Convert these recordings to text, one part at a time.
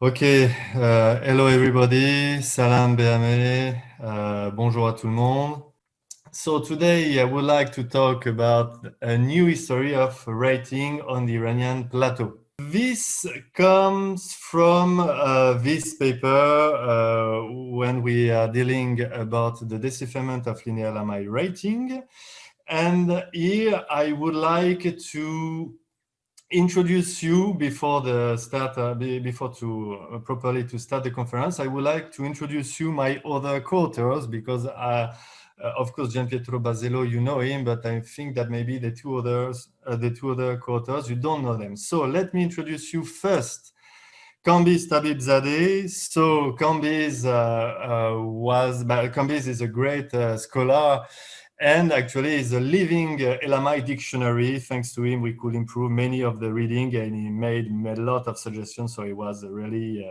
Ok, hello everybody, salam beamé, bonjour à tout le monde. So today I would like to talk about a new history of writing on the Iranian plateau. This comes from this paper when we are dealing about the decipherment of linear Lamai writing. And here I would like to introduce you before the start, before to properly to start the conference. I would like to introduce you my other co-authors because of course, Gianpietro Basello, you know him, but I think that maybe the two other co-authors, you don't know them. So let me introduce you first. Kambiz Tabibzadeh. So Kambiz Kambiz is a great scholar and actually is a living Elamite dictionary. Thanks to him, we could improve many of the reading, and he made a lot of suggestions. So it was really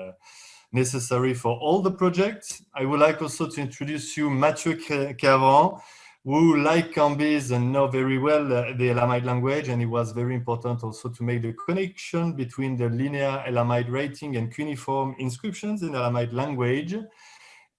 necessary for all the projects. I would like also to introduce you Mathieu Cavran, who, like Kambiz, know very well the Elamite language, and it was very important also to make the connection between the linear Elamite writing and cuneiform inscriptions in Elamite language.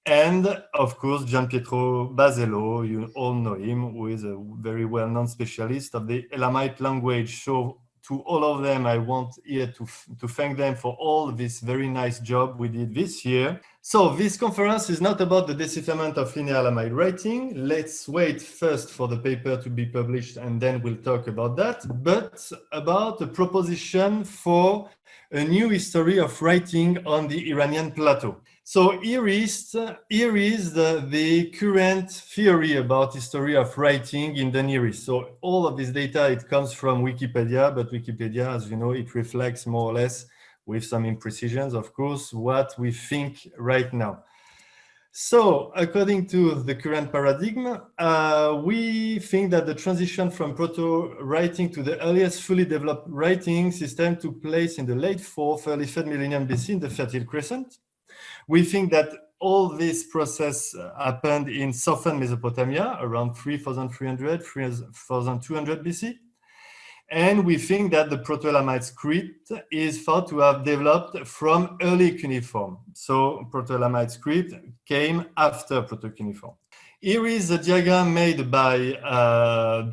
And of course, Gianpietro Basello, you all know him, who is a very well-known specialist of the Elamite language. So to all of them, I want here to thank them for all this very nice job we did this year. So this conference is not about the decipherment of linear Elamite writing. Let's wait first for the paper to be published and then we'll talk about that, but about a proposition for a new history of writing on the Iranian plateau. So here is the current theory about history of writing in the Near East. So all of this data, it comes from Wikipedia, but Wikipedia, as you know, it reflects more or less with some imprecisions, of course, what we think right now. So according to the current paradigm, we think that the transition from proto-writing to the earliest fully developed writing system took place in the late 4th, early 3rd millennium BC in the Fertile Crescent. We think that all this process happened in southern Mesopotamia around 3300, 3200 BC. And we think that the Proto-Elamite script is thought to have developed from early cuneiform. So Proto-Elamite script came after Proto-Cuneiform. Here is a diagram made by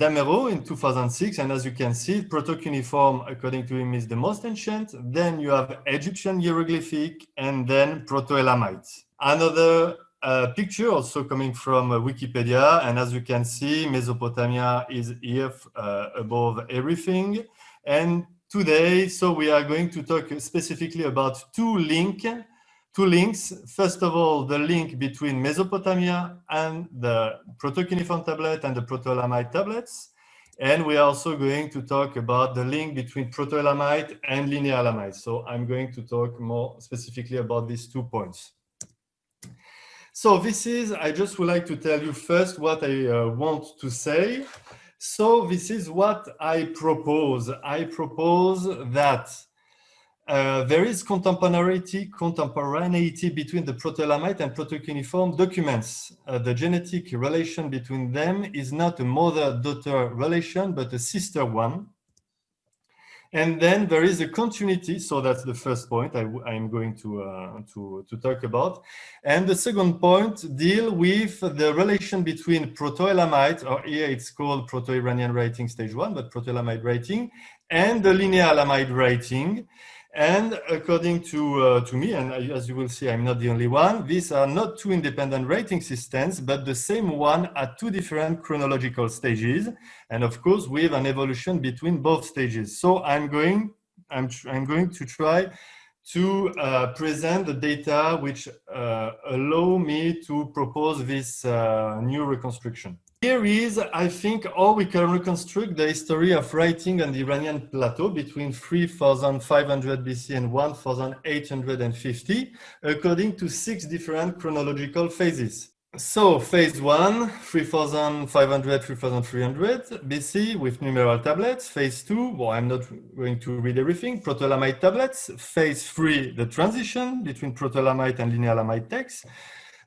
Damero in 2006. And as you can see, Proto-Cuneiform, according to him, is the most ancient. Then you have Egyptian hieroglyphic and then Proto-Elamite. Another picture also coming from Wikipedia. And as you can see, Mesopotamia is here above everything. And today, so we are going to talk specifically about two links. First of all, the link between Mesopotamia and the Proto-Cuneiform tablet and the Proto-Elamite tablets. And we are also going to talk about the link between Proto-Elamite and Linear Elamite. So I'm going to talk more specifically about these 2 points. So I just would like to tell you first what I want to say. So this is what I propose. I propose that there is contemporaneity between the Proto-Elamite and Proto-Cuneiform documents. The genetic relation between them is not a mother-daughter relation, but a sister one. And then there is a continuity. So that's the first point I'm going to talk about. And the second point deal with the relation between Proto-Elamite, or here it's called Proto-Iranian writing stage 1, but Proto-Elamite writing, and the Linear Elamite writing. And according to me, and as you will see, I'm not the only one, these are not two independent writing systems, but the same one at two different chronological stages. And of course, with an evolution between both stages. So I'm going to try to present the data which allow me to propose this new reconstruction. Here is, I think, how we can reconstruct the history of writing on the Iranian plateau between 3500 BC and 1850, according to 6 different chronological phases. So phase 1, 3500, 3300 BC with numeral tablets. Phase 2, well, I'm not going to read everything, Proto-Elamite tablets. Phase 3, the transition between Proto-Elamite and Linear Elamite texts.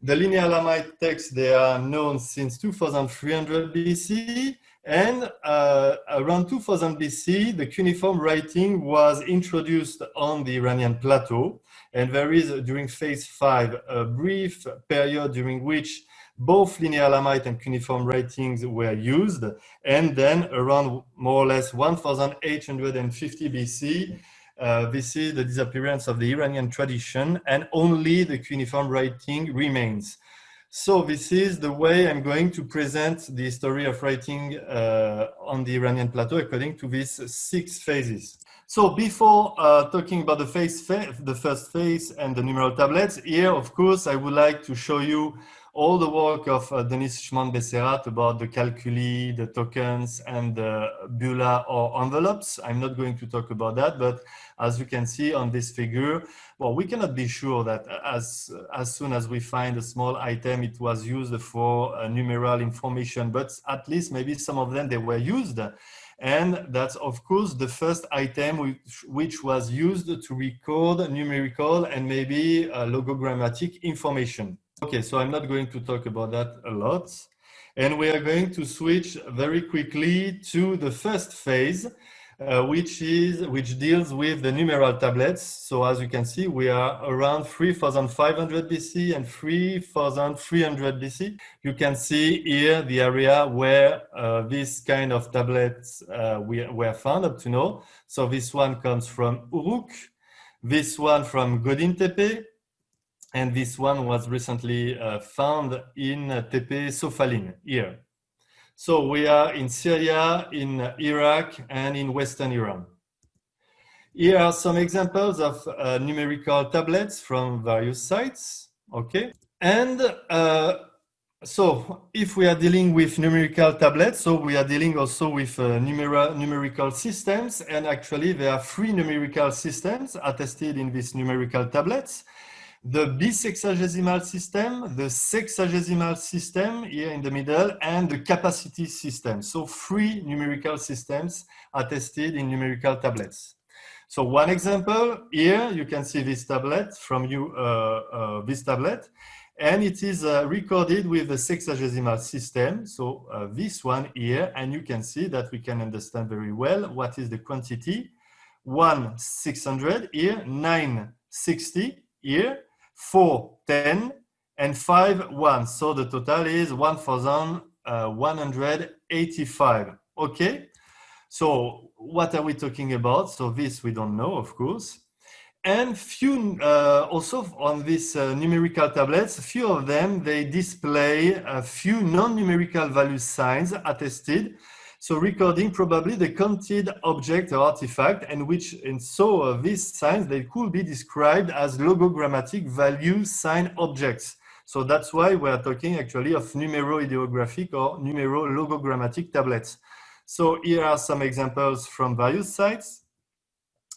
The Linear Elamite texts, they are known since 2300 BC, and around 2000 BC, the cuneiform writing was introduced on the Iranian plateau. And there is, during phase 5, a brief period during which both linear Elamite and cuneiform writings were used. And then around more or less 1850 BC, this is the disappearance of the Iranian tradition, and only the cuneiform writing remains. So this is the way I'm going to present the history of writing on the Iranian plateau according to these 6 phases. So before talking about the first phase and the numeral tablets, here, of course, I would like to show you all the work of Denis Schmann-Besserat about the calculi, the tokens, and the bula or envelopes. I'm not going to talk about that, but as you can see on this figure, well, we cannot be sure that as soon as we find a small item, it was used for numeral information, but at least maybe some of them, they were used. And that's, of course, the first item which was used to record numerical and maybe logogrammatic information. Okay, so I'm not going to talk about that a lot. And we are going to switch very quickly to the first phase, which deals with the numeral tablets. So as you can see, we are around 3500 BC and 3300 BC. You can see here the area where this kind of tablets were found up to now. So this one comes from Uruk, this one from Godin Tepe, and this one was recently found in Tepe Sofalin here. So we are in Syria, in Iraq, and in Western Iran. Here are some examples of numerical tablets from various sites, okay? And so if we are dealing with numerical tablets, so we are dealing also with numerical systems, and actually there are 3 numerical systems attested in these numerical tablets. The bisexagesimal system, the sexagesimal system here in the middle, and the capacity system. So 3 numerical systems attested in numerical tablets. So one example here, you can see this tablet from this tablet, and it is recorded with the sexagesimal system. So this one here, and you can see that we can understand very well what is the quantity. 1 600 here, 9 60 here, 4 10, and 5 1. So the total is 1185. Okay. So what are we talking about? So this we don't know, of course. And few also on these numerical tablets, a few of them, they display a few non-numerical value signs attested. So recording probably the counted object or artifact, and so these signs, they could be described as logogrammatic value sign objects. So that's why we are talking actually of numero-ideographic or numero-logogrammatic tablets. So here are some examples from various sites.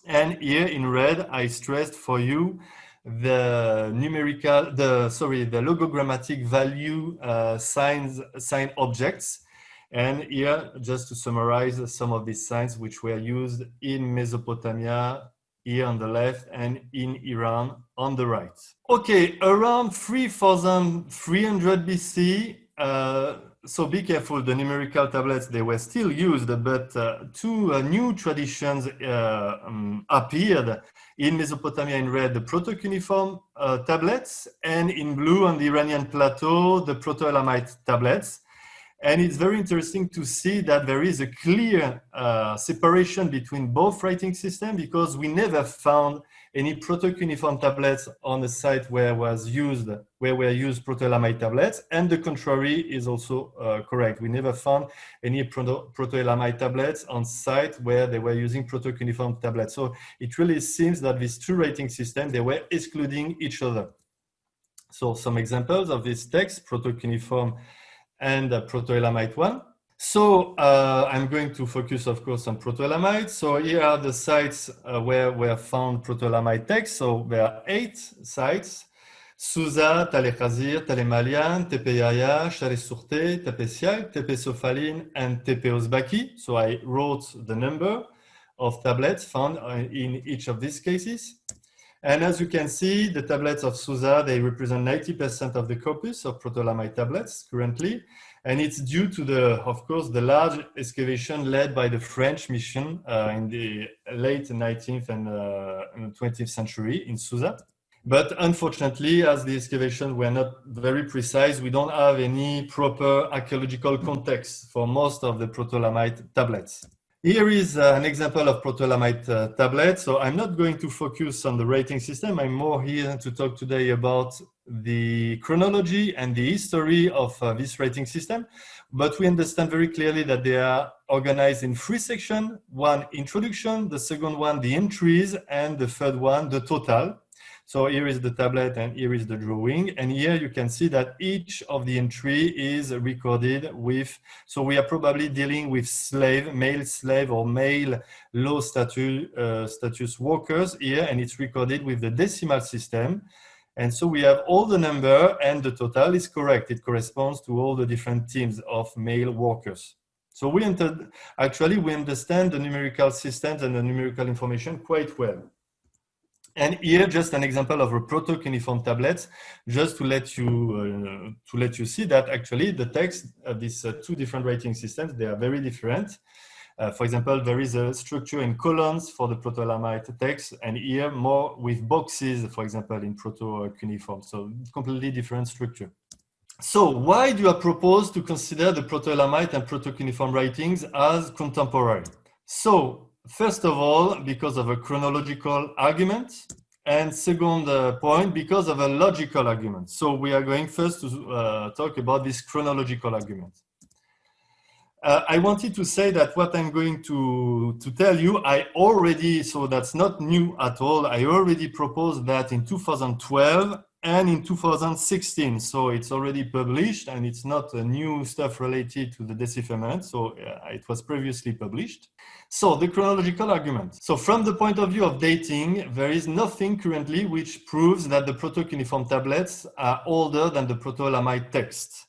And here in red, I stressed for you the logogrammatic value sign objects. And here, just to summarize some of these signs which were used in Mesopotamia, here on the left, and in Iran on the right. Okay, around 3300 BC, so be careful, the numerical tablets, they were still used, but 2 new traditions appeared in Mesopotamia in red, the proto-cuneiform tablets, and in blue on the Iranian plateau, the proto-Elamite tablets. And it's very interesting to see that there is a clear separation between both writing systems, because we never found any proto-cuneiform tablets on the site where were used proto-Elamite tablets, and the contrary is also correct. We never found any proto-Elamite tablets on site where they were using proto-cuneiform tablets. So it really seems that these 2 writing systems, they were excluding each other. So some examples of this text, proto-cuneiform and Proto-Elamite one. So I'm going to focus, of course, on Proto-Elamite. So here are the sites where were found Proto-Elamite texts. So there are 8 sites: Susa, Tale Khazir, Tale Malian, Tepe Yahya, Share Surte, Tepe Siag, Tepe Sofalin, and Tepe Ozbaki. So I wrote the number of tablets found in each of these cases. And as you can see, the tablets of Susa, they represent 90% of the corpus of Proto-Elamite tablets currently. And it's due to of course, the large excavation led by the French mission in the late 19th and 20th century in Susa. But unfortunately, as the excavations were not very precise, we don't have any proper archaeological context for most of the proto-Elamite tablets. Here is an example of proto-Elamite tablet. So I'm not going to focus on the rating system. I'm more here to talk today about the chronology and the history of this rating system. But we understand very clearly that they are organized in three sections. One, introduction, the second one, the entries, and the third one, the total. So here is the tablet and here is the drawing. And here you can see that each of the entry is recorded with, so we are probably dealing with male slave or male low status workers here, and it's recorded with the decimal system. And so we have all the number and the total is correct. It corresponds to all the different teams of male workers. So we understand the numerical systems and the numerical information quite well. And here, just an example of a proto-cuneiform tablet, just to let you see that actually the text of these two different writing systems, they are very different. For example, there is a structure in columns for the proto-Elamite text, and here more with boxes, for example, in proto-cuneiform. So completely different structure. So why do I propose to consider the proto-Elamite and proto-cuneiform writings as contemporary? So first of all, because of a chronological argument, and second point, because of a logical argument. So we are going first to talk about this chronological argument. I wanted to say that what I'm going to tell you, so that's not new at all. I already proposed that in 2012 and in 2016. So it's already published and it's not new stuff related to the decipherment. So it was previously published. So the chronological argument. So from the point of view of dating, there is nothing currently which proves that the proto-cuneiform tablets are older than the proto-Elamite text.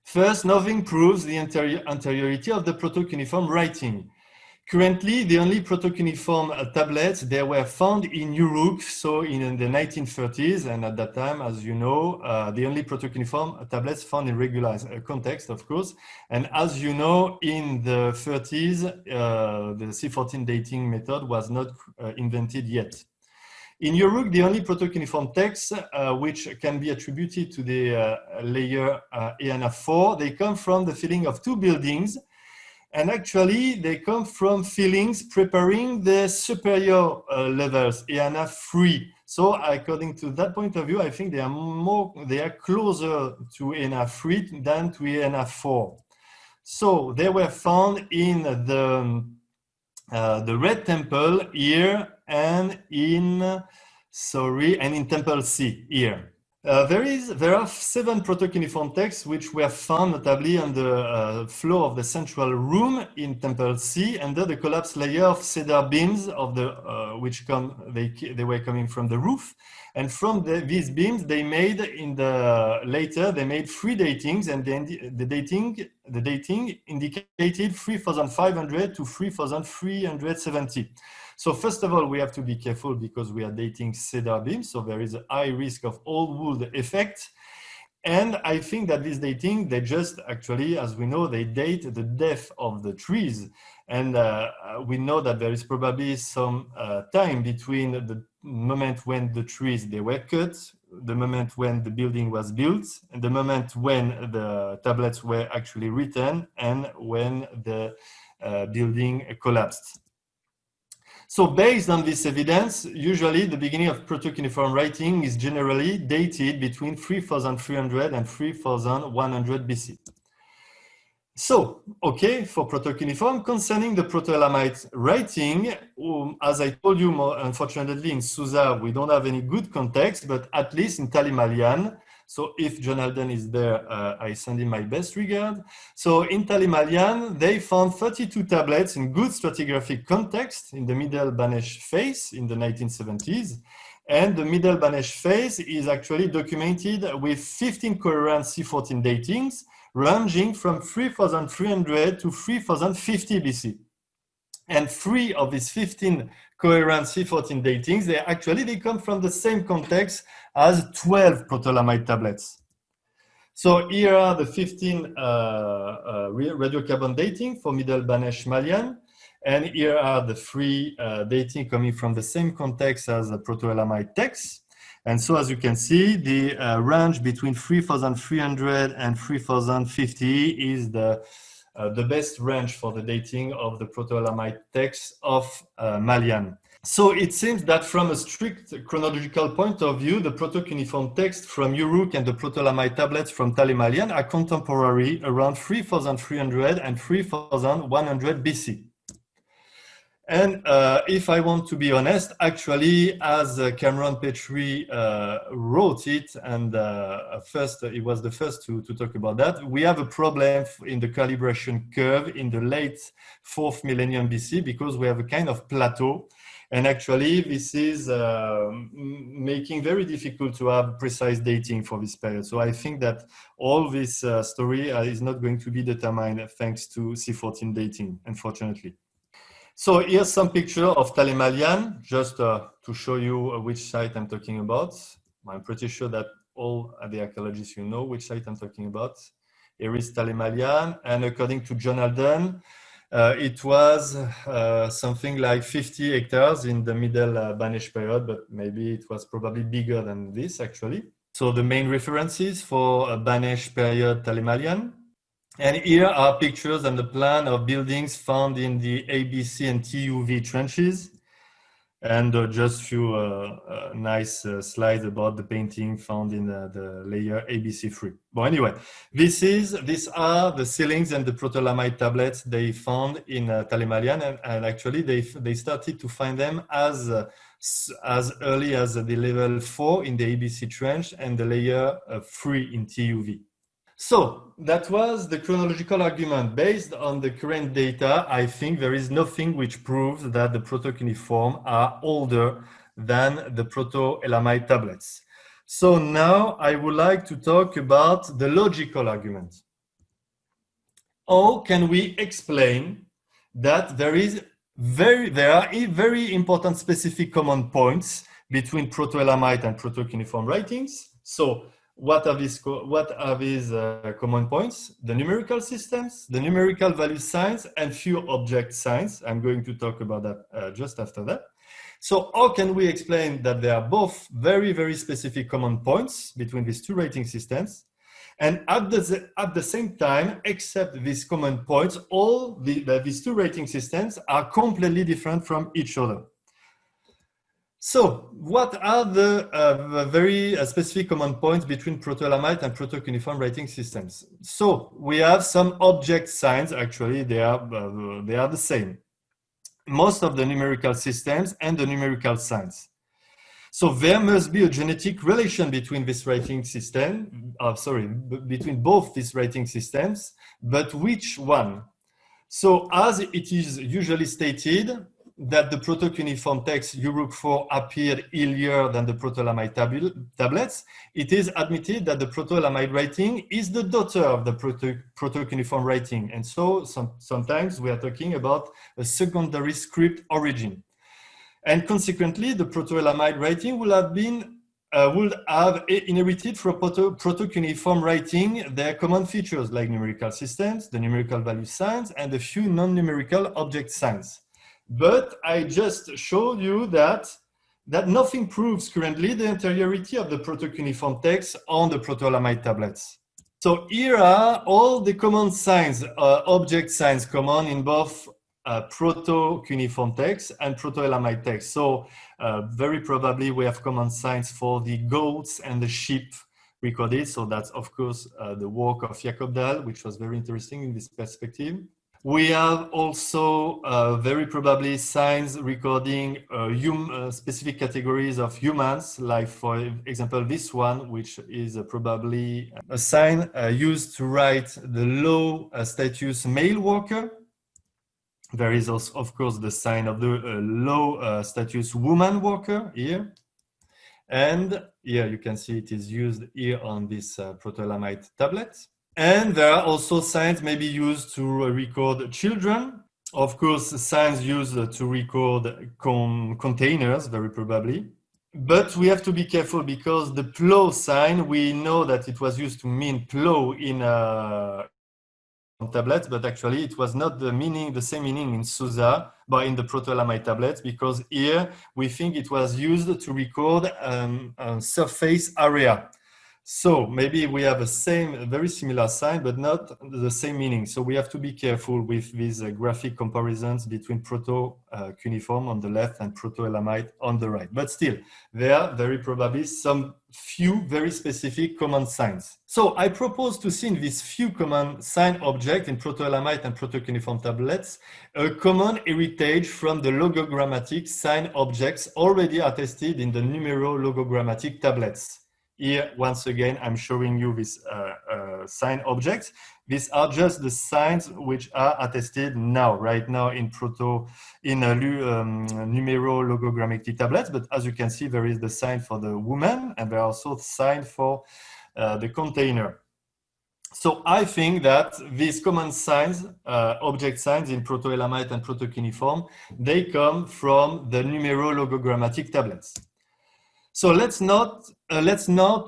First, nothing proves the anteriority of the proto-cuneiform writing. Currently, the only proto-cuneiform tablets, they were found in Uruk, so in the 1930s, and at that time, as you know, the only proto-cuneiform tablets found in regular context, of course. And as you know, in the 30s, the C14 dating method was not invented yet. In Uruk, the only proto-cuneiform texts which can be attributed to the layer EANA4, they come from the filling of two buildings. And actually, they come from fillings preparing the superior levels, EANA 3. So according to that point of view, I think they are closer to EANA 3 than to EANA 4. So they were found in the Red Temple here and in Temple C here. There are 7 proto-cuneiform texts which were found notably on the floor of the central room in Temple C under the collapsed layer of cedar beams of they were coming from the roof, and from these beams they made 3 datings, and the dating indicated 3,500 to 3,370. So first of all, we have to be careful because we are dating cedar beams, so there is a high risk of old wood effect. And I think that this dating, they just actually, as we know, they date the death of the trees. And we know that there is probably some time between the moment when the trees, they were cut, the moment when the building was built, and the moment when the tablets were actually written, and when the building collapsed. So based on this evidence, usually the beginning of proto-cuneiform writing is generally dated between 3,300 and 3,100 BC. So, okay, for proto-cuneiform, concerning the proto-Elamite writing, as I told you, unfortunately in Susa, we don't have any good context, but at least in Talimalian, so if John Alden is there, I send him my best regard. So in Talimalian, they found 32 tablets in good stratigraphic context in the Middle Banesh phase in the 1970s. And the Middle Banesh phase is actually documented with 15 coherent C14 datings, ranging from 3,300 to 3,050 BC. And 3 of these 15 coherent C14 datings, they come from the same context as 12 proto-Elamite tablets. So here are the 15 radiocarbon dating for Middle Banesh Malian. And here are the three dating coming from the same context as the proto-Elamite texts. And so, as you can see, the range between 3,300 and 3,050 is the best range for the dating of the proto-Elamite texts of Malian. So it seems that from a strict chronological point of view, the proto-cuneiform text from Uruk and the proto-Elamite tablets from Talimalian are contemporary around 3,300 and 3,100 BC. And if I want to be honest, actually, as Cameron Petrie wrote it, and first he was the first to talk about that, we have a problem in the calibration curve in the late 4th millennium BC because we have a kind of plateau. And actually, this is making very difficult to have precise dating for this period. So I think that all this story is not going to be determined thanks to C14 dating, unfortunately. So here's some picture of Talimalian, just to show you which site I'm talking about. I'm pretty sure that all the archaeologists, you know which site I'm talking about. Here is Talimalian, and according to John Alden, it was something like 50 hectares in the middle Banesh period, but maybe it was probably bigger than this actually. So the main references for Banesh period Talimalian. And here are pictures and the plan of buildings found in the ABC and TUV trenches. And just a few nice slides about the painting found in the layer ABC3. But anyway, these are the ceilings and the proto-Elamite tablets they found in Talimalian, and actually they started to find them as early as the level 4 in the ABC trench and the layer 3 in TUV. So that was the chronological argument. Based on the current data, I think there is nothing which proves that the proto-cuneiform are older than the proto-Elamite tablets. So now I would like to talk about the logical argument. How can we explain that there are very important specific common points between proto-Elamite and proto-cuneiform writings? So what are these common points? The numerical systems, the numerical value signs, and few object signs. I'm going to talk about that just after that. So how can we explain that there are both very specific common points between these two writing systems? And at the same time, except these common points, these two writing systems are completely different from each other. So, what are the very specific common points between proto-Elamite and proto-cuneiform writing systems? So, we have some object signs. Actually, they are the same. Most of the numerical systems and the numerical signs. So, there must be a genetic relation between this writing system. Between both these writing systems. But which one? So, as it is usually stated, that the proto-cuneiform text Uruk 4 appeared earlier than the proto-Elamite tablets, it is admitted that the proto-Elamite writing is the daughter of the proto-cuneiform writing. And so sometimes we are talking about a secondary script origin. And consequently, the proto-Elamite writing would have inherited from proto-cuneiform writing their common features like numerical systems, the numerical value signs, and a few non-numerical object signs. But I just showed you that nothing proves currently the anteriority of the proto-cuneiform text on the proto-Elamite tablets. So here are all the common signs, object signs common in both proto-cuneiform text and proto-Elamite text. So very probably we have common signs for the goats and the sheep recorded. So that's of course the work of Jakob Dahl, which was very interesting in this perspective. We have also very probably signs recording specific categories of humans, like for example this one, which is probably a sign used to write the low status male worker. There is also, of course, the sign of the low status woman worker here. And here you can see it is used here on this proto-Elamite tablet. And there are also signs maybe used to record children. Of course, signs used to record containers, very probably. But we have to be careful because the plow sign, we know that it was used to mean plow in tablets, but actually it was not the same meaning in SUSA, but in the proto-Elamite tablets, because here we think it was used to record a surface area. So maybe we have a very similar sign, but not the same meaning. So we have to be careful with these graphic comparisons between proto-cuneiform on the left and proto-Elamite on the right. But still, there are very probably some few very specific common signs. So I propose to see in these few common sign objects in proto-Elamite and proto-cuneiform tablets a common heritage from the logogrammatic sign objects already attested in the numerologogrammatic tablets. Here, once again, I'm showing you these sign objects. These are just the signs which are attested right now in numerologogrammatic tablets. But as you can see, there is the sign for the woman, and there are also signs for the container. So I think that these common signs, object signs in proto-Elamite and proto-cuneiform, they come from the numerologogrammatic tablets. So let's now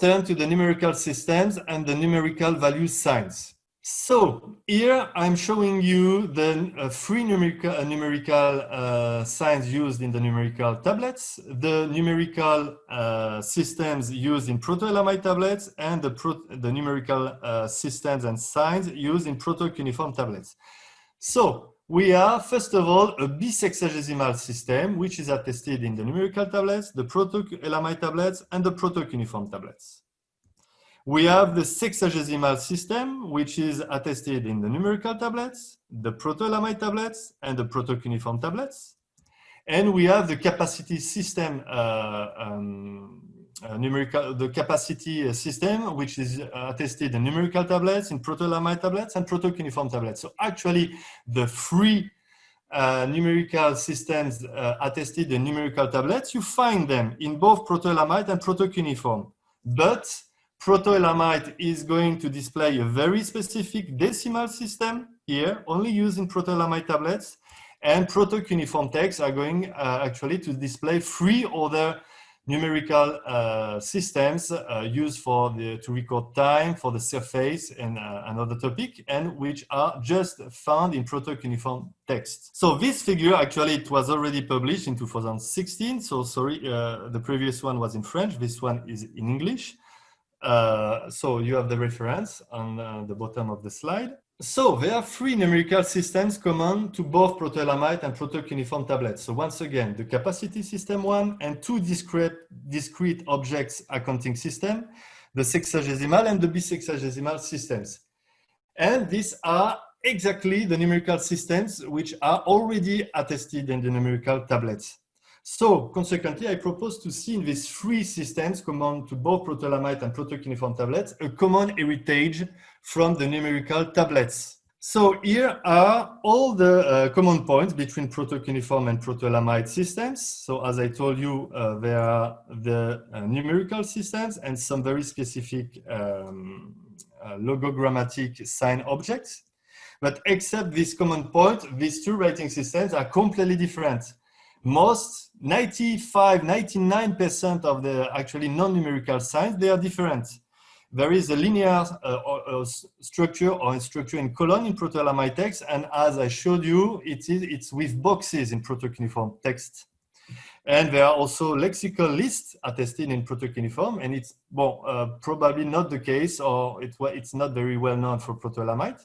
turn to the numerical systems and the numerical value signs. So here I'm showing you the three numerical signs used in the numerical tablets, the numerical systems used in proto-Elamite tablets, and the numerical systems and signs used in proto-cuneiform tablets. So we have, first of all, a bisexagesimal system, which is attested in the numerical tablets, the proto-Elamite tablets, and the proto-cuneiform tablets. We have the sexagesimal system, which is attested in the numerical tablets, the proto-Elamite tablets, and the proto-cuneiform tablets. And we have the capacity system, the capacity system, which is attested in numerical tablets, in proto-Elamite tablets, and proto-cuneiform tablets. So actually, the three numerical systems attested in numerical tablets, you find them in both proto-Elamite and proto-cuneiform. But proto-Elamite is going to display a very specific decimal system here, only used in proto-Elamite tablets, and proto-cuneiform texts are going actually to display three other numerical systems used to record time, for the surface, and another topic, and which are just found in proto-cuneiform texts. So this figure, actually, it was already published in 2016. So sorry, the previous one was in French. This one is in English. So you have the reference on the bottom of the slide. So there are three numerical systems common to both proto-Elamite and proto-cuneiform tablets. So once again, the capacity system one and two discrete objects accounting system, the sexagesimal and the bisexagesimal systems. And these are exactly the numerical systems which are already attested in the numerical tablets. So consequently, I propose to see in these three systems common to both proto-Elamite and proto-cuneiform tablets a common heritage from the numerical tablets. So here are all the common points between proto-cuneiform and proto-Elamite systems. So as I told you, there are the numerical systems and some very specific logogrammatic sign objects. But except this common point, these two writing systems are completely different. Most 99% of the actually non-numerical signs, they are different. There is a linear structure or a structure in colon in proto-Elamite text, and as I showed you, it's with boxes in proto-cuneiform text. And there are also lexical lists attested in proto-cuneiform, and it's probably not the case, or it's not very well known for proto-Elamite.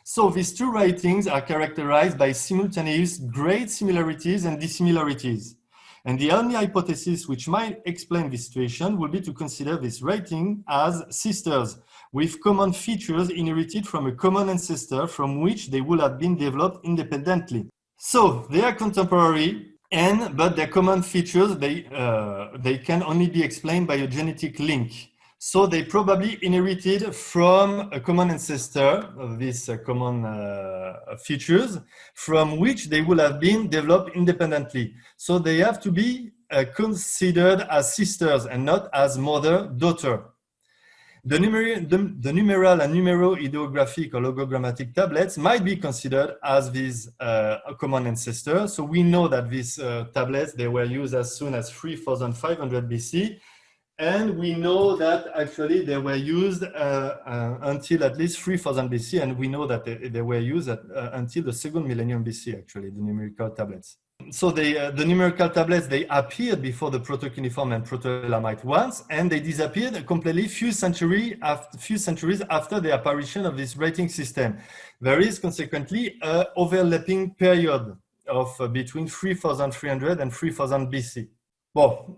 So these two writings are characterized by simultaneous great similarities and dissimilarities. And the only hypothesis which might explain this situation would be to consider this writing as sisters with common features inherited from a common ancestor from which they would have been developed independently. So they are contemporary, but their common features, they can only be explained by a genetic link. So they probably inherited from a common ancestor of these common features from which they will have been developed independently. So they have to be considered as sisters and not as mother-daughter. The numeral and numero-ideographic or logogrammatic tablets might be considered as these common ancestors. So we know that these tablets, they were used as soon as 3500 BC. And we know that actually they were used until at least 3000 BC, and we know that they were used until the second millennium BC, actually, the numerical tablets. So the numerical tablets, they appeared before the Proto-Cuneiform and Proto-Elamite ones, and they disappeared completely few centuries after the apparition of this writing system. There is consequently an overlapping period of between 3300 and 3000 BC. Well,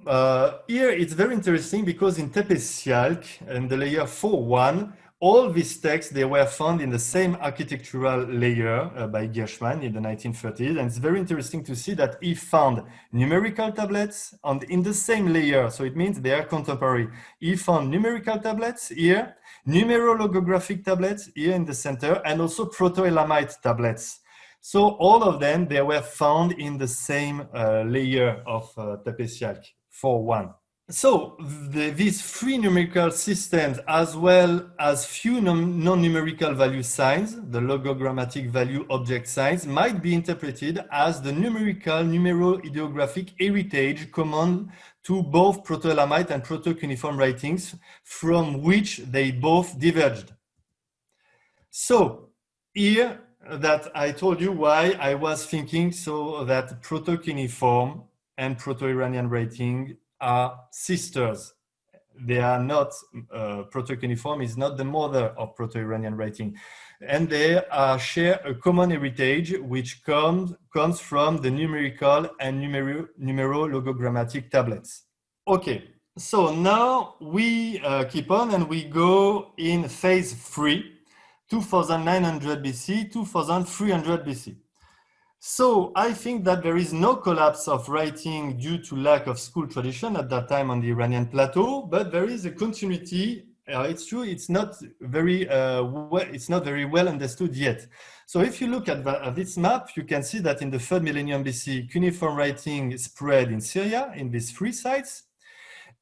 here it's very interesting because in Tepe-Sialk and the layer 4.1, all these texts, they were found in the same architectural layer by Gierschmann in the 1930s. And it's very interesting to see that he found numerical tablets in the same layer. So it means they are contemporary. He found numerical tablets here, numerologographic tablets here in the center, and also Proto-Elamite tablets. So all of them, they were found in the same layer of Tepe-Sialk 4.1. So these three numerical systems, as well as few non-numerical value signs, the logogrammatic value object signs, might be interpreted as the numerical numero-ideographic heritage common to both Proto-Elamite and Proto-Cuneiform writings, from which they both diverged. So here that I told you why I was thinking so that Proto-Cuneiform and Proto-Iranian writing are sisters. They are not, Proto-Cuneiform is not the mother of Proto-Iranian writing. And they share a common heritage which comes from the numerical and numerologogrammatic tablets. Okay, so now we keep on and we go in phase 3, 2900 BC, 2300 BC. So I think that there is no collapse of writing due to lack of school tradition at that time on the Iranian plateau, but there is a continuity. It's true, it's not very well understood yet. So if you look at this map, you can see that in the 3rd millennium BC, cuneiform writing spread in Syria, in these 3 sites.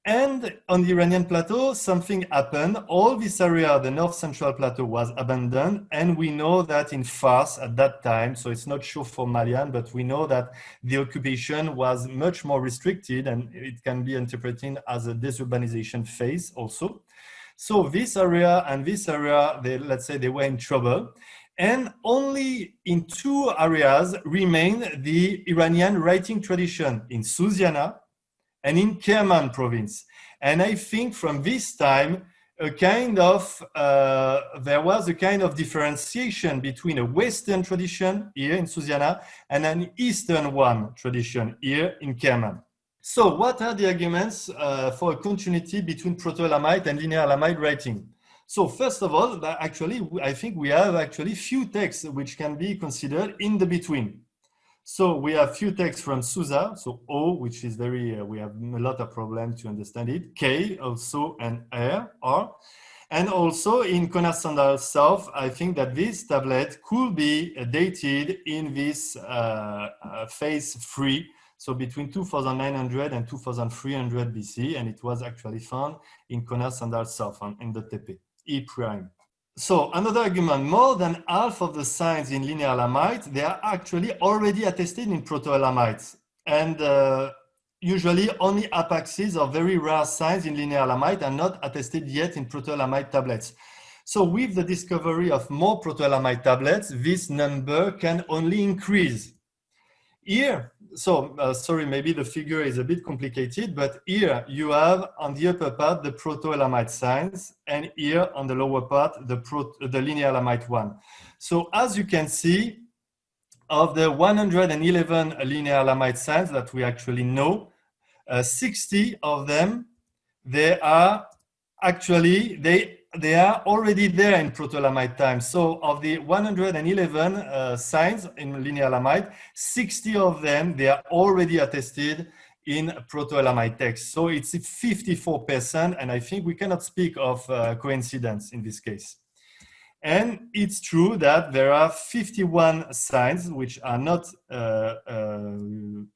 And on the Iranian plateau, something happened. All this area, the north central plateau, was abandoned. And we know that in Fars at that time, so it's not sure for Malian, but we know that the occupation was much more restricted, and it can be interpreted as a desurbanization phase also. So this area and this area, let's say they were in trouble. And only in 2 areas remain the Iranian writing tradition, in Susiana and in Kerman province. And I think from this time, there was a kind of differentiation between a Western tradition here in Susiana and an Eastern one tradition here in Kerman. So what are the arguments for a continuity between Proto-Elamite and Linear Elamite writing? So first of all, actually, I think we have actually few texts which can be considered in the between. So we have few texts from Susa, so O, which is we have a lot of problems to understand it, K also, and R. And also in Konasandal South, I think that this tablet could be dated in this phase 3, so between 2900 and 2300 BC, and it was actually found in Konasandal South, in the Tepe, E prime. So another argument, more than half of the signs in Linear Elamite, they are actually already attested in Proto-Elamite. And usually only apaxes or very rare signs in Linear Elamite are not attested yet in Proto-Elamite tablets. So with the discovery of more Proto-Elamite tablets, this number can only increase. Here, sorry, maybe the figure is a bit complicated, but here you have on the upper part the Proto-Elamite signs, and here on the lower part the Linear Elamite one. So as you can see, of the 111 Linear Elamite signs that we actually know, 60 of them, they are already there in Proto-Elamite time. So of the 111 signs in Linear Elamite, 60 of them, they are already attested in Proto-Elamite text. So it's 54%, and I think we cannot speak of coincidence in this case. And it's true that there are 51 signs which are not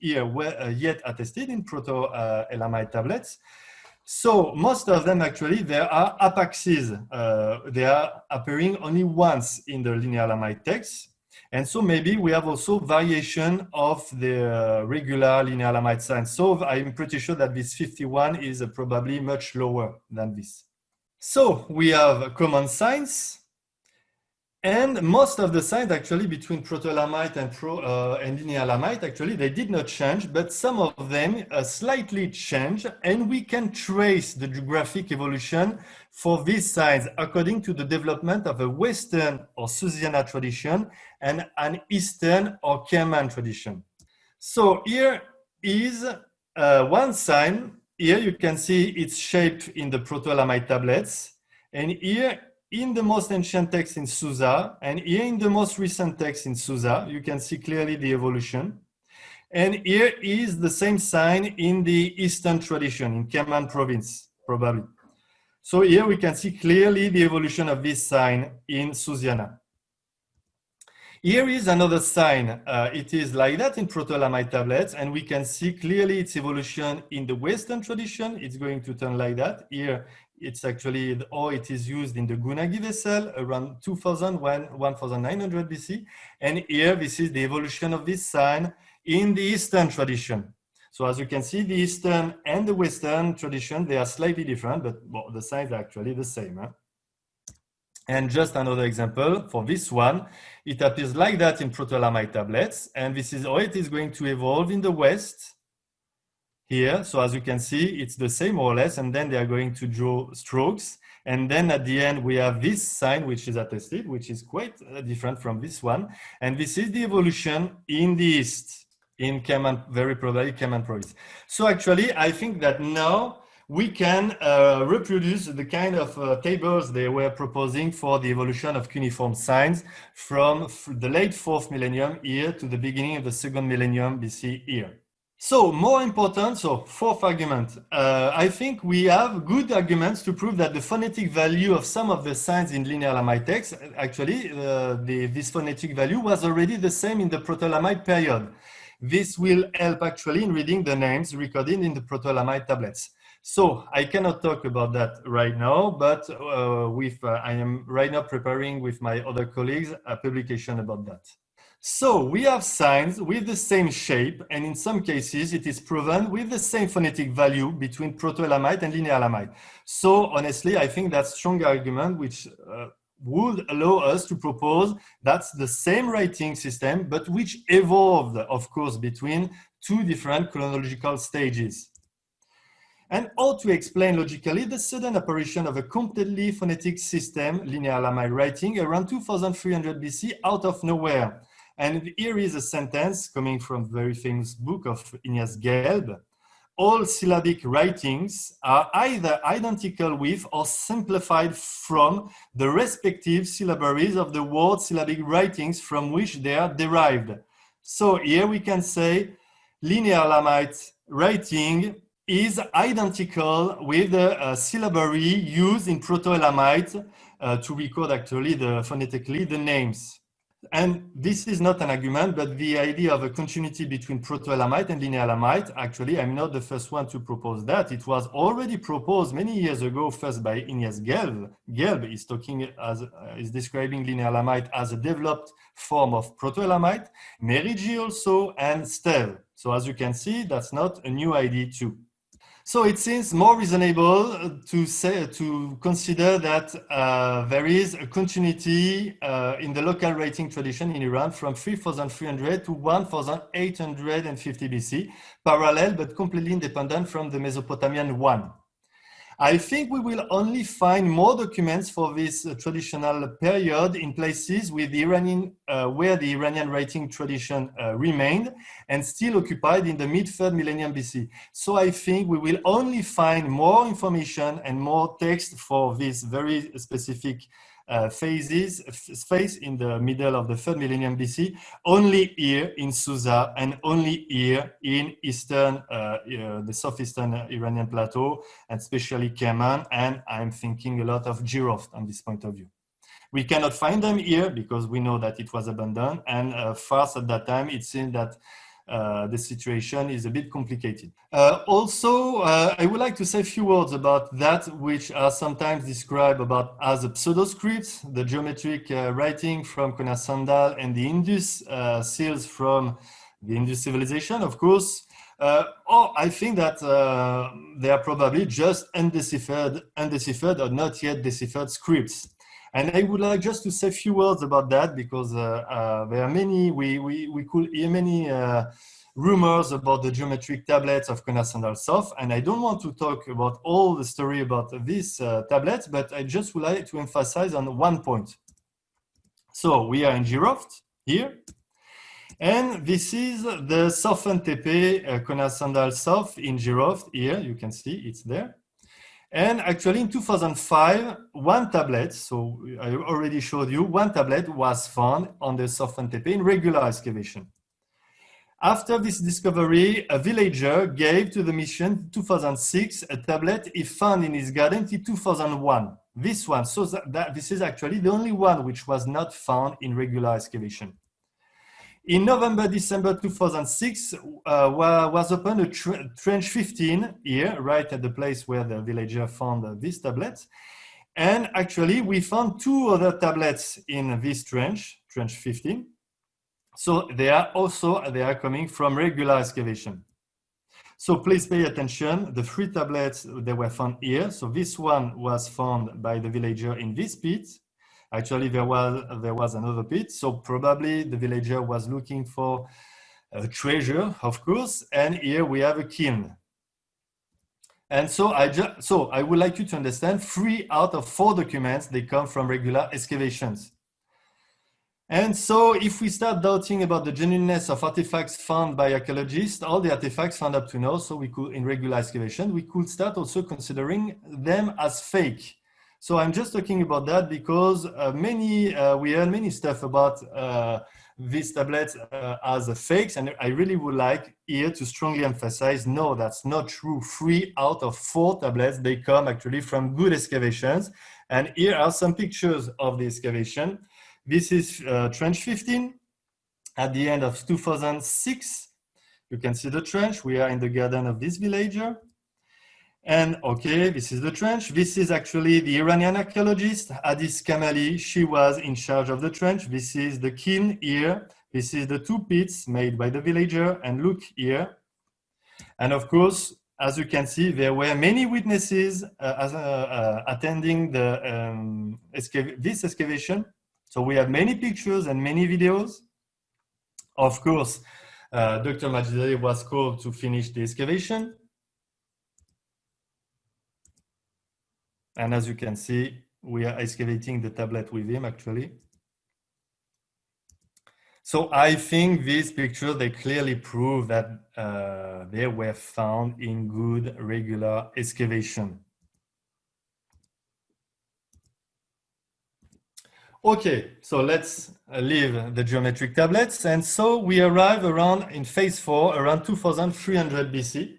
yet attested in Proto-Elamite tablets. So most of them actually, there are apaxes. They are appearing only once in the Linear Elamite text. And so maybe we have also variation of the regular linear Lamite signs. So I'm pretty sure that this 51 is probably much lower than this. So we have common signs. And most of the signs actually between proto-Elamite and linear Lamite, actually, they did not change, but some of them slightly change. And we can trace the geographic evolution for these signs according to the development of a Western or Susiana tradition and an Eastern or Kerman tradition. So here is one sign. Here you can see its shape in the proto-Elamite tablets. And here in the most ancient text in Susa, and here in the most recent text in Susa, you can see clearly the evolution. And here is the same sign in the Eastern tradition, in Kerman province, probably. So here we can see clearly the evolution of this sign in Susiana. Here is another sign. It is like that in proto-Elamite tablets, and we can see clearly its evolution in the Western tradition. It's going to turn like that. Here, it's actually, or it is used in the Gunagi vessel around 1900 BC. And here, this is the evolution of this sign in the Eastern tradition. So as you can see, the Eastern and the Western tradition, they are slightly different, but well, the signs are actually the same. Huh? And just another example for this one, it appears like that in proto-Elamite tablets. And this is how it is going to evolve in the West here. So as you can see, it's the same more or less. And then they are going to draw strokes. And then at the end, we have this sign, which is attested, which is quite different from this one. And this is the evolution in the East, in Kerman, very probably Kerman province. So actually, I think that now we can reproduce the kind of tables they were proposing for the evolution of cuneiform signs from the late 4th millennium here to the beginning of the 2nd millennium BC here. So more important, so fourth argument, I think we have good arguments to prove that the phonetic value of some of the signs in linear Lamite text, actually this phonetic value was already the same in the Proto-Lamite period. This will help actually in reading the names recorded in the Proto-Lamite tablets. So I cannot talk about that right now, but I am right now preparing with my other colleagues a publication about that. So we have signs with the same shape, and in some cases it is proven with the same phonetic value between Proto-Elamite and linear Elamite. So honestly, I think that's a strong argument which would allow us to propose that's the same writing system, but which evolved, of course, between two different chronological stages. And how to explain logically the sudden apparition of a completely phonetic system, linear Elamite writing, around 2300 BC out of nowhere. And here is a sentence coming from a very famous book of Ignaz Gelb. All syllabic writings are either identical with or simplified from the respective syllabaries of the word syllabic writings from which they are derived. So here we can say linear Elamite writing is identical with the syllabary used in Proto-Elamite to record actually phonetically the names. And this is not an argument, but the idea of a continuity between Proto-Elamite and linear Elamite, actually, I'm not the first one to propose that. It was already proposed many years ago, first by Ignaz Gelb. Gelb is describing linear Elamite as a developed form of Proto-Elamite, Merigi also, and Stele. So as you can see, that's not a new idea too. So it seems more reasonable to consider that there is a continuity in the local writing tradition in Iran from 3300 to 1850 BC, parallel but completely independent from the Mesopotamian one. I think we will only find more documents for this traditional period in places with the Iranian, where the Iranian writing tradition remained and still occupied in the mid-3rd millennium BC. So I think we will only find more information and more text for this very specific phase in the middle of the 3rd millennium BC, only here in Susa and only here in Eastern, the southeastern Iranian plateau, and especially Kerman, and I'm thinking a lot of Jiroft on this point of view. We cannot find them here because we know that it was abandoned, and Fars at that time, it seemed that the situation is a bit complicated. Also, I would like to say a few words about that, which are sometimes described about as a pseudo-script, the geometric writing from Kona-Sandal and the Indus seals from the Indus civilization, of course. I think that they are probably just undeciphered or not yet deciphered scripts. And I would like just to say a few words about that, because there are many, we could hear many rumors about the geometric tablets of Kona-Sandal Sof. And I don't want to talk about all the story about these tablets, but I just would like to emphasize on one point. So we are in Jiroft here. And this is the Sofen Tepe Kona-Sandal Sof in Jiroft here. You can see it's there. And actually in 2005, one tablet, so I already showed you, one tablet was found on the Sofen Tepe in regular excavation. After this discovery, a villager gave to the mission in 2006 a tablet he found in his garden in 2001. This one, so that this is actually the only one which was not found in regular excavation. In November, December 2006, was opened a trench 15 here, right at the place where the villager found this tablet. And actually, we found two other tablets in this trench 15. So they are coming from regular excavation. So please pay attention. The three tablets, they were found here. So this one was found by the villager in this pit. Actually, there was another pit, so probably the villager was looking for a treasure, of course, and here we have a kiln. And so I would like you to understand 3 out of 4 documents, they come from regular excavations. And so if we start doubting about the genuineness of artifacts found by archaeologists, all the artifacts found up to now, so we could, in regular excavation, we could start also considering them as fake. So I'm just talking about that because we heard many stuff about these tablets as fakes, and I really would like here to strongly emphasize, no, that's not true. 3 out of 4 tablets, they come actually from good excavations. And here are some pictures of the excavation. This is trench 15 at the end of 2006. You can see the trench. We are in the garden of this villager. And okay, this is the trench. This is actually the Iranian archaeologist, Hadis Kamali. She was in charge of the trench. This is the kiln here. This is the 2 pits made by the villager. And look here. And of course, as you can see, there were many witnesses attending this excavation. So we have many pictures and many videos. Of course, Dr. Majidali was called to finish the excavation. And as you can see, we are excavating the tablet with him actually. So I think these pictures, they clearly prove that they were found in good regular excavation. Okay, so let's leave the geometric tablets. And so we arrive around in phase 4, around 2300 BC.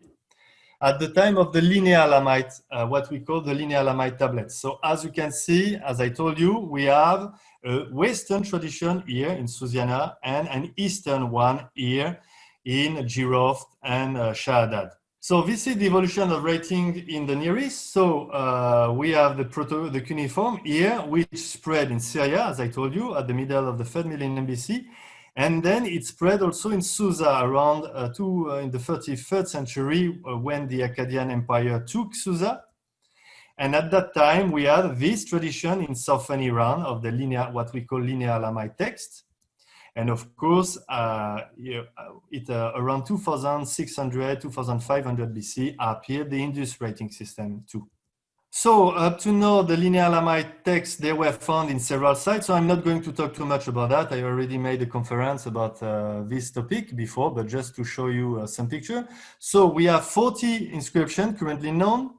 At the time of the linear Elamite, what we call the linear Elamite tablets. So as you can see, as I told you, we have a Western tradition here in Susiana and an Eastern one here in Jiroft and Shahadad. So this is the evolution of writing in the Near East. So we have the cuneiform here, which spread in Syria, as I told you, at the middle of the 3rd millennium BC. And then it spread also in Susa around in the 33rd century when the Akkadian Empire took Susa. And at that time, we had this tradition in southern Iran of the linear, what we call linear Elamite text. And of course, around 2600, 2500 BC appeared the Indus writing system too. So up to now, the linear Elamite texts, they were found in several sites. So I'm not going to talk too much about that. I already made a conference about this topic before, but just to show you some picture. So we have 40 inscriptions currently known.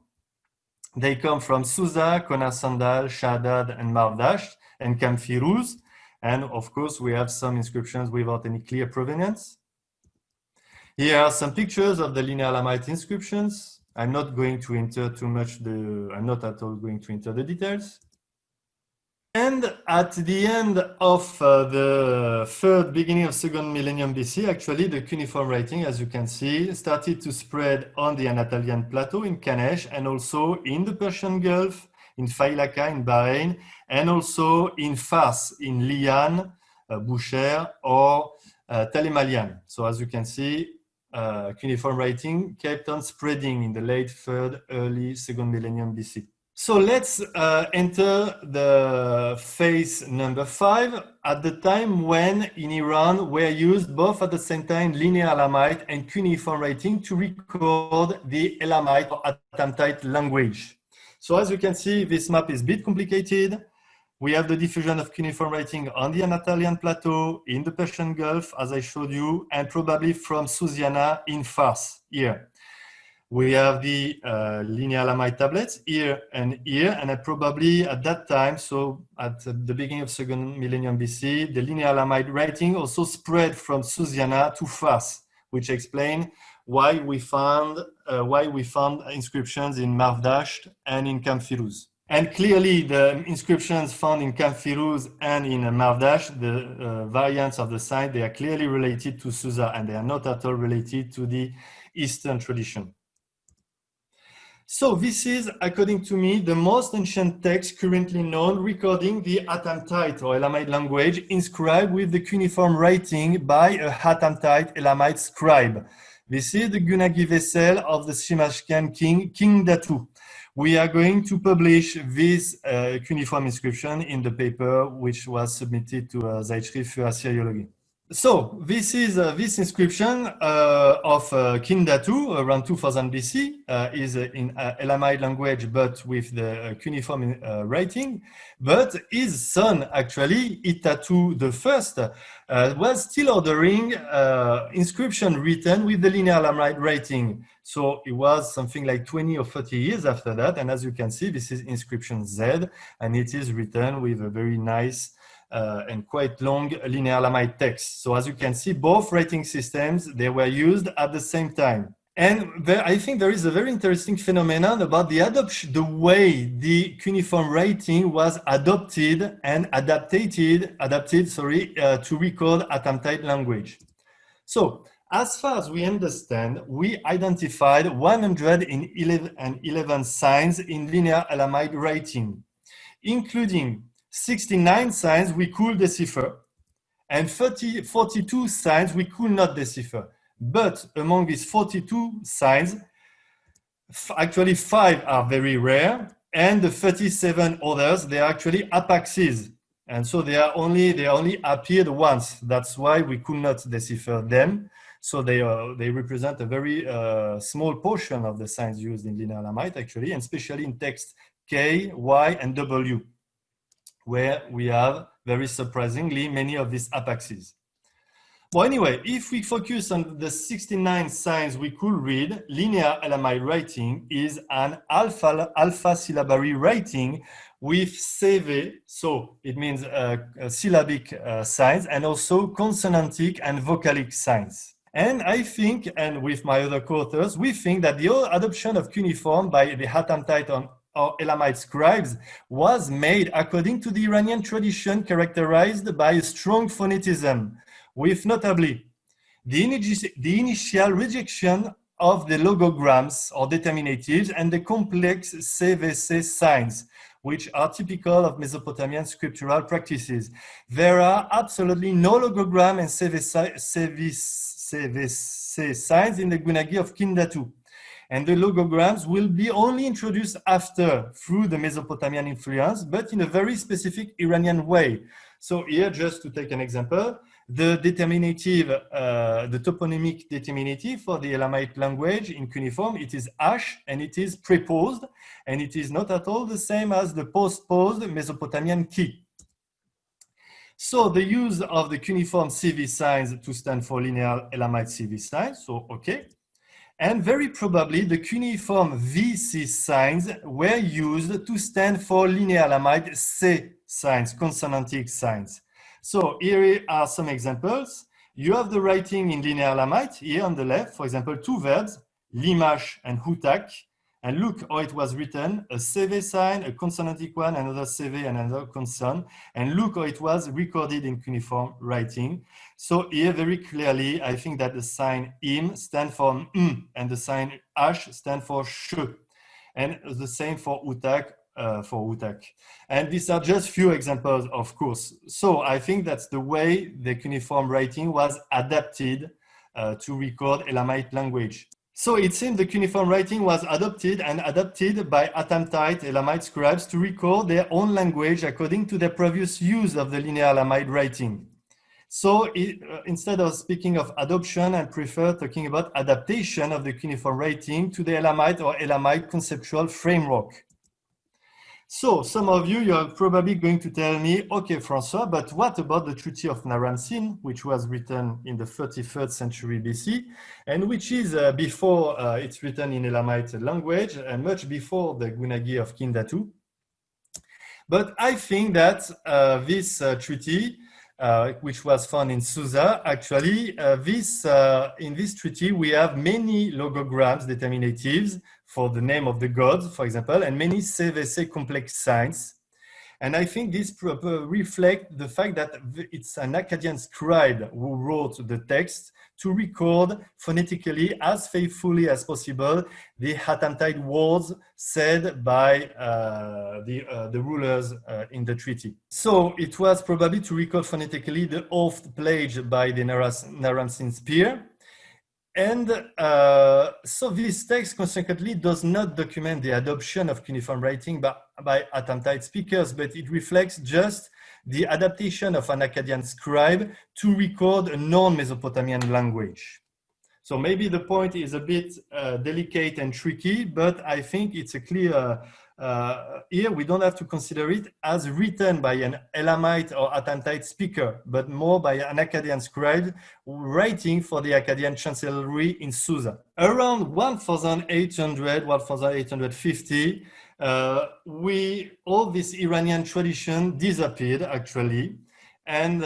They come from Susa, Kona-Sandal, Shahadad, and Marvdasht, and Kamfiruz. And of course, we have some inscriptions without any clear provenance. Here are some pictures of the linear Elamite inscriptions. I'm not going to enter too much I'm not at all going to enter the details. And at the end of beginning of second millennium BC, actually the cuneiform writing, as you can see, started to spread on the Anatolian plateau in Kanesh and also in the Persian Gulf, in Failaka, in Bahrain, and also in Fars, in Lian, Bushehr, or Talimalian. So as you can see, cuneiform writing kept on spreading in the late third, early second millennium BC. So let's enter the phase number 5 at the time when in Iran were used both at the same time linear Elamite and cuneiform writing to record the Elamite or Atamtite language. So as you can see, this map is a bit complicated. We have the diffusion of cuneiform writing on the Anatolian plateau, in the Persian Gulf, as I showed you, and probably from Susiana in Fars here. We have the linear Elamite tablets here, and probably at that time, so at the beginning of second millennium BC, the linear Elamite writing also spread from Susiana to Fars, which explain why we found inscriptions in Marvdasht and in Camp Firuz. And clearly, the inscriptions found in Camp Firuz and in Marvdasht, the variants of the sign, they are clearly related to Susa, and they are not at all related to the Eastern tradition. So this is, according to me, the most ancient text currently known recording the Atamtite or Elamite language inscribed with the cuneiform writing by a Atamtite Elamite scribe. This is the Gunagi vessel of the Shimashkan king, King Datu. We are going to publish this cuneiform inscription in the paper which was submitted to Zeitschrift für Assyriologie. So this is this inscription of King Datu around 2000 BC is in Elamite language, but with the cuneiform writing. But his son, actually, Itatu I, was still ordering inscription written with the linear Elamite writing. So it was something like 20 or 30 years after that. And as you can see, this is inscription Z, and it is written with a very nice and quite long linear Elamite text. So as you can see, both writing systems, they were used at the same time. And I think there is a very interesting phenomenon about the adoption, the way the cuneiform writing was adopted and adapted to record Atamtite language. So as far as we understand, we identified 111 signs in linear Elamite writing, including 69 signs we could decipher and 42 signs we could not decipher. But among these 42 signs, actually 5 are very rare, and the 37 others, they are actually apaxes. And so they only appeared once. That's why we could not decipher them. So they represent a very small portion of the signs used in linear Elamite, actually, and especially in text K, Y, and W, where we have, very surprisingly, many of these apaxes. Well, anyway, if we focus on the 69 signs we could read, linear Elamite writing is an alpha syllabary writing with CV, so it means syllabic signs, and also consonantic and vocalic signs. And I think, and with my other co-authors, we think that the adoption of cuneiform by the Atamtite or Elamite scribes was made according to the Iranian tradition characterized by a strong phonetism, with notably the initial rejection of the logograms or determinatives and the complex CVC signs, which are typical of Mesopotamian scriptural practices. There are absolutely no logogram and CVC signs in the Gunagi of King Datu. And the logograms will be only introduced after through the Mesopotamian influence, but in a very specific Iranian way. So here, just to take an example, the determinative, the toponymic determinative for the Elamite language in cuneiform, it is ash and it is preposed, and it is not at all the same as the postposed Mesopotamian key. So the use of the cuneiform CV signs to stand for linear Elamite CV signs, so okay. And very probably the cuneiform VC signs were used to stand for linear Elamite C signs, consonantic signs. So here are some examples. You have the writing in linear Elamite here on the left, for example, two verbs, limash and hutak, And look how it was written, a CV sign, a consonantic one, another CV, and another consonant. And look how it was recorded in cuneiform writing. So here, very clearly, I think that the sign im stands for m, and the sign h stands for sh. And the same for utak, And these are just few examples, of course. So I think that's the way the cuneiform writing was adapted to record Elamite language. So it seems the cuneiform writing was adopted by Atamtite Elamite scribes to record their own language according to their previous use of the linear Elamite writing. So instead of speaking of adoption, I prefer talking about adaptation of the cuneiform writing to the Elamite or Elamite conceptual framework. So some of you are probably going to tell me, okay, Francois, but what about the Treaty of Naram-Sin, which was written in the 33rd century BC, and which is before it's written in Elamite language and much before the Gunagi of Kindatu. But I think that this treaty, which was found in Susa, actually, in this treaty, we have many logograms, determinatives, for the name of the gods, for example, and many CVC complex signs. And I think this reflects the fact that it's an Akkadian scribe who wrote the text to record phonetically as faithfully as possible the Atamtide words said by the rulers in the treaty. So it was probably to record phonetically the oath pledged by the Naram-Sin spear. And so this text consequently does not document the adoption of cuneiform writing by Atamtide speakers, but it reflects just the adaptation of an Akkadian scribe to record a non-Mesopotamian language. So maybe the point is a bit delicate and tricky, but I think it's a clear, here we don't have to consider it as written by an Elamite or Atamtide speaker, but more by an Akkadian scribe writing for the Akkadian chancellery in Susa. Around 1800, 1850, all this Iranian tradition disappeared actually, and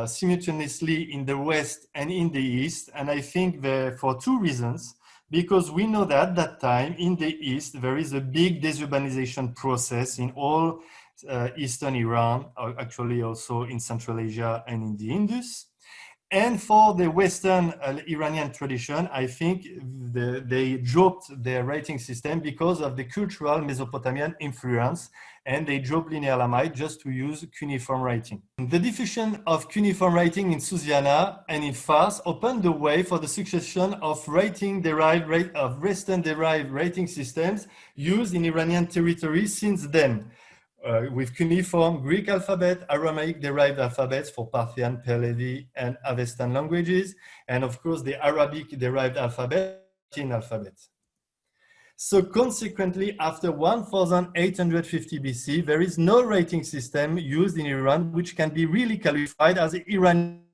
simultaneously in the West and in the East. And I think for two reasons, because we know that at that time in the East, there is a big desurbanization process in all Eastern Iran, actually also in Central Asia and in the Indus. And for the Western Iranian tradition, I think they dropped their writing system because of the cultural Mesopotamian influence, and they dropped linear Elamite just to use cuneiform writing. The diffusion of cuneiform writing in Susiana and in Fars opened the way for the succession of Western-derived writing systems used in Iranian territory since then. With cuneiform Greek alphabet, Aramaic-derived alphabets for Parthian, Pahlavi, and Avestan languages, and of course the Arabic-derived alphabet, Latin alphabet. So consequently, after 1850 BC, there is no writing system used in Iran which can be really qualified as Iranian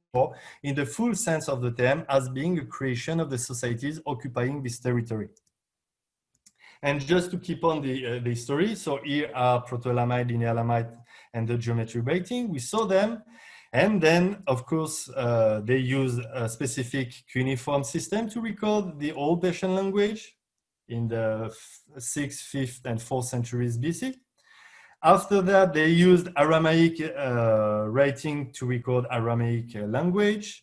in the full sense of the term as being a creation of the societies occupying this territory. And just to keep on the history, so here are Proto-Elamite, Linear Elamite, and the geometry writing. We saw them. And then, of course, they use a specific cuneiform system to record the Old Persian language in the 6th, 5th, and 4th centuries BC. After that, they used Aramaic writing to record Aramaic language.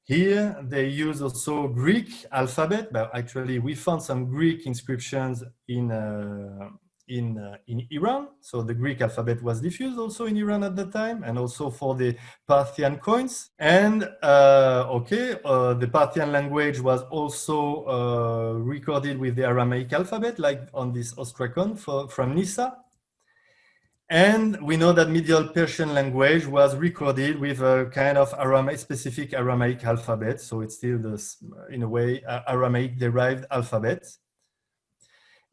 Here, they use also Greek alphabet, but actually we found some Greek inscriptions in Iran. So the Greek alphabet was diffused also in Iran at the time, and also for the Parthian coins. And the Parthian language was also recorded with the Aramaic alphabet, like on this ostrakon from Nisa. And we know that medieval Persian language was recorded with a kind of specific Aramaic alphabet. So it's still in a way, Aramaic-derived alphabet.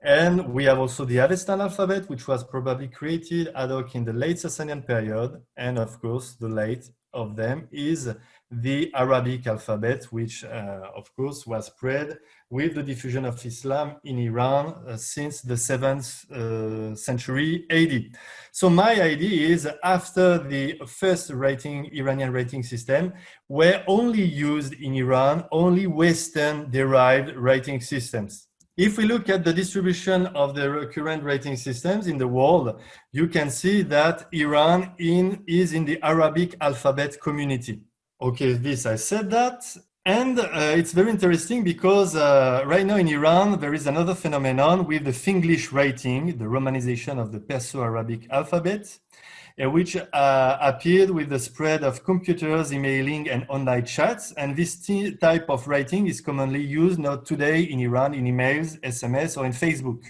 And we have also the Avestan alphabet, which was probably created ad hoc in the late Sasanian period. And of course, the late of them is the Arabic alphabet, which of course was spread with the diffusion of Islam in Iran since the 7th century AD. So my idea is after the first Iranian writing system were only used in Iran, only Western derived writing systems. If we look at the distribution of the current rating systems in the world, you can see that Iran is in the Arabic alphabet community. Okay, this I said that. And it's very interesting because right now in Iran, there is another phenomenon with the Finglish rating, the romanization of the Perso-Arabic alphabet, which appeared with the spread of computers, emailing, and online chats. And this type of writing is commonly used now today in Iran in emails, SMS, or in Facebook.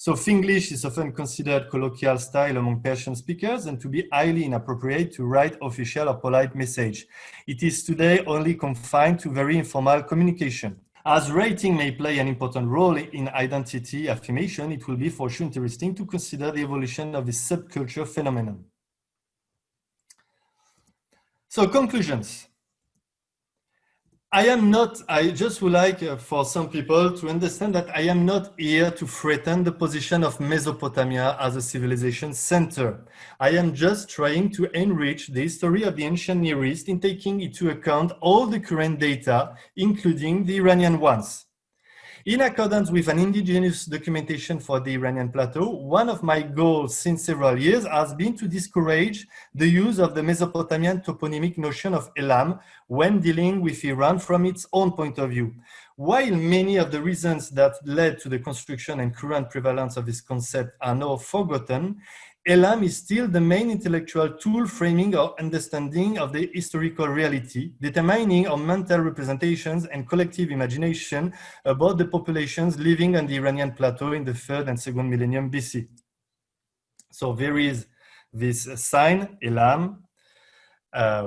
So Finglish is often considered colloquial style among Persian speakers and to be highly inappropriate to write official or polite message. It is today only confined to very informal communication. As rating may play an important role in identity affirmation, it will be for sure interesting to consider the evolution of this subculture phenomenon. So conclusions. I just would like for some people to understand that I am not here to threaten the position of Mesopotamia as a civilization center. I am just trying to enrich the history of the ancient Near East in taking into account all the current data, including the Iranian ones. In accordance with an indigenous documentation for the Iranian plateau, one of my goals since several years has been to discourage the use of the Mesopotamian toponymic notion of Elam when dealing with Iran from its own point of view. While many of the reasons that led to the construction and current prevalence of this concept are now forgotten, Elam is still the main intellectual tool framing our understanding of the historical reality, determining our mental representations and collective imagination about the populations living on the Iranian plateau in the 3rd and 2nd millennium BC. So there is this sign, Elam,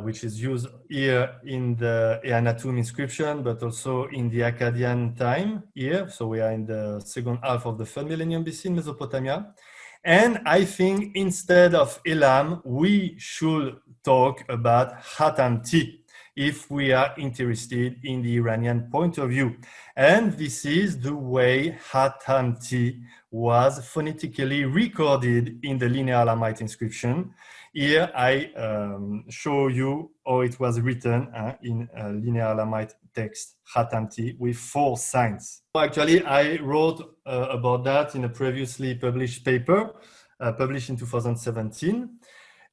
which is used here in the Eannatum inscription, but also in the Akkadian time here. So we are in the second half of the 3rd millennium BC in Mesopotamia. And I think instead of Elam, we should talk about Khatamti if we are interested in the Iranian point of view. And this is the way Khatamti was phonetically recorded in the Linear Elamite inscription. Here I show you how it was written in Linear Elamite text, Khatamti, with 4 signs. Actually, I wrote about that in a previously published paper, published in 2017.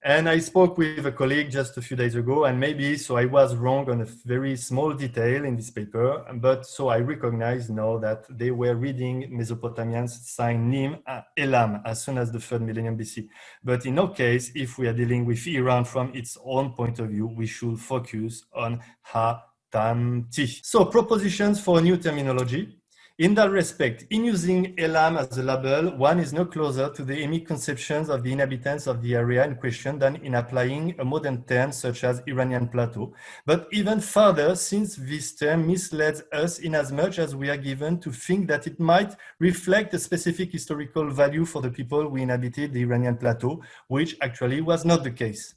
And I spoke with a colleague just a few days ago, and maybe so I was wrong on a very small detail in this paper, but so I recognize now that they were reading Mesopotamians sign Nim Elam as soon as the 3rd millennium BC. But in our case, if we are dealing with Iran from its own point of view, we should focus on Khatamti. So propositions for a new terminology. In that respect, in using Elam as a label, one is no closer to the emic conceptions of the inhabitants of the area in question than in applying a modern term such as Iranian plateau, but even further, since this term misleads us in as much as we are given to think that it might reflect a specific historical value for the people who inhabited the Iranian plateau, which actually was not the case.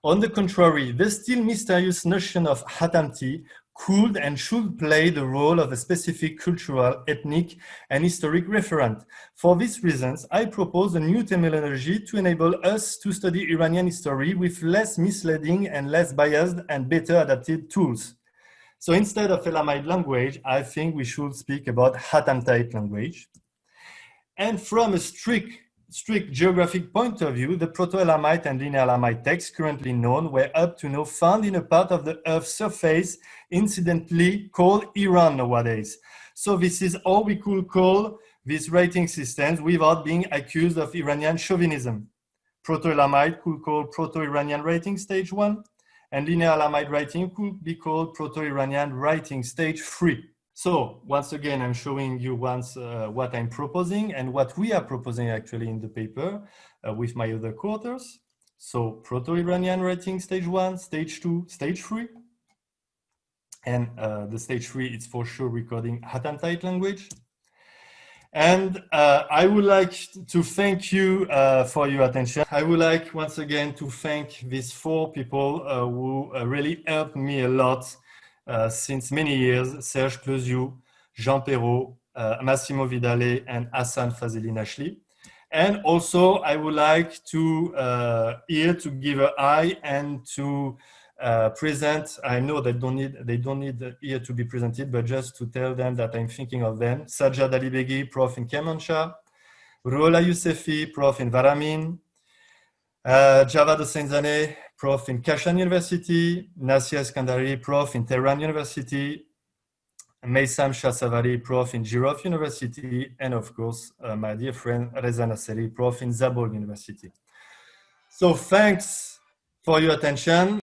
On the contrary, the still mysterious notion of Khatamti could and should play the role of a specific cultural, ethnic, and historic referent. For these reasons, I propose a new terminology to enable us to study Iranian history with less misleading and less biased and better adapted tools. So instead of Elamite language, I think we should speak about Khatamtite language. And from a strict geographic point of view, the Proto-Elamite and Linear Elamite texts currently known were up to now found in a part of the Earth's surface incidentally called Iran nowadays. So this is all we could call these writing systems without being accused of Iranian chauvinism. Proto-Elamite could call Proto-Iranian writing stage 1, and Linear Elamite writing could be called Proto-Iranian writing stage 3. So once again, I'm showing you what I'm proposing and what we are proposing actually in the paper with my other co-authors. So Proto-Iranian writing stage 1, stage 2, stage 3. And the stage 3 is for sure recording Khatamtite language. And I would like to thank you for your attention. I would like once again to thank these 4 people who really helped me a lot since many years: Serge Closiou, Jean Perrault, Massimo Vidale, and Hassan Fazeli Nashli. And also, I would like to here to give an eye and to present. I know they don't need here to be presented, but just to tell them that I'm thinking of them. Sajjad Ali Beghi, prof in Kermanshah. Ruhollah Youssefi, prof in Varamin. Javad Hossein, prof in Kashan University. Nasia Eskandari, prof in Tehran University. Meysam Shahsavari, prof in Giroffe University. And of course, my dear friend Reza Nasseri, prof in Zabul University. So thanks for your attention.